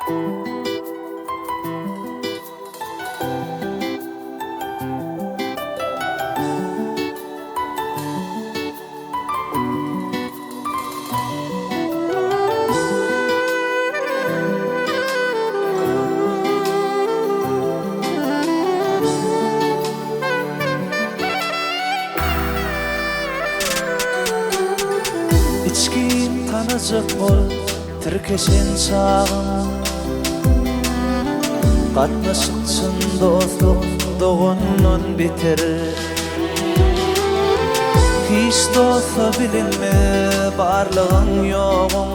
İçkim tanıcık bol tirkeşen çağım, katnaşıkçın dostluk doğunun biter. Hiç dosta bilinme barlığın yoğun,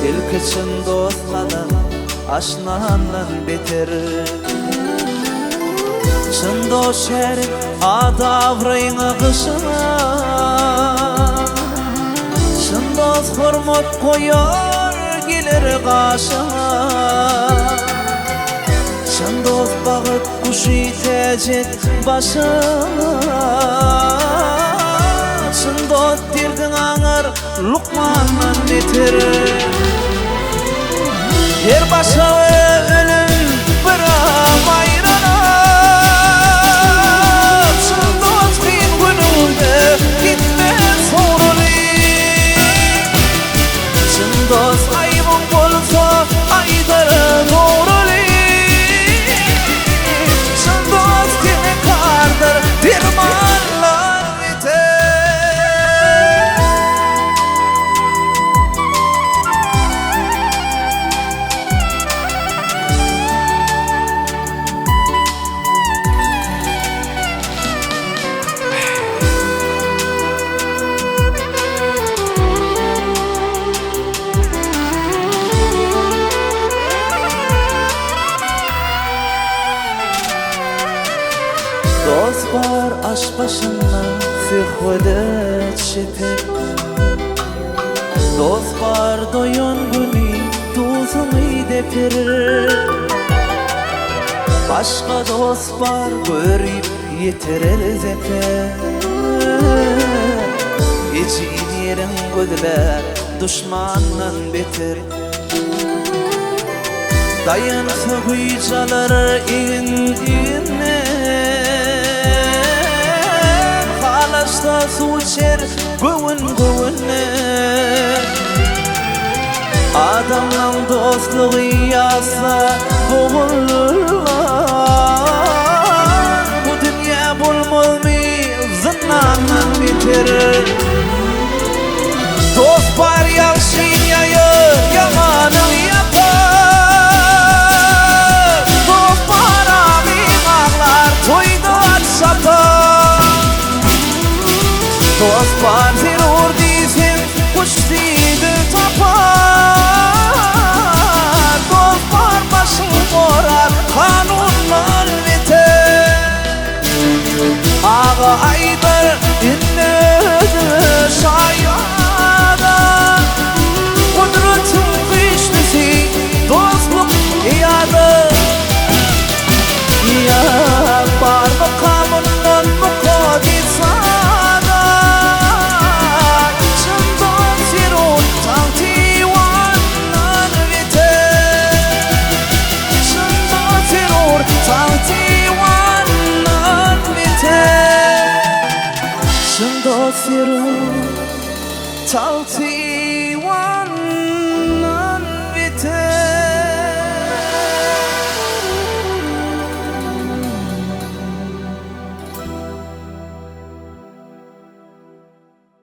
ilkeçin dostladan aşnanın biter. Çın dost şerik adavrayını kışına, çın dost hurmat koyar gelir kaşına. Çın dost bağıt kuş itecek başına, çın dost dildin ağır lukmandan bitirir. Her başa ölüm bir ayrana, çın dost kıyın gününde gitmez sorunu. Çın dost ayıbın bolsa aydarı doğrulu. Çın dost kimi kardır dirmanlar biter. Dost var aş başına zihvedet şeter. Dost var doyun günü tuzunu depirir. Başka dost var görüp yetirir zeper. Geçin yerin gözler düşmanın beter. Dayansa hüycalar inine, halaşta su içer güvün güvüne. Adamla dostluğu yasa boğulurlar. Bu dünya bulmaz mı zınnanan bitirir.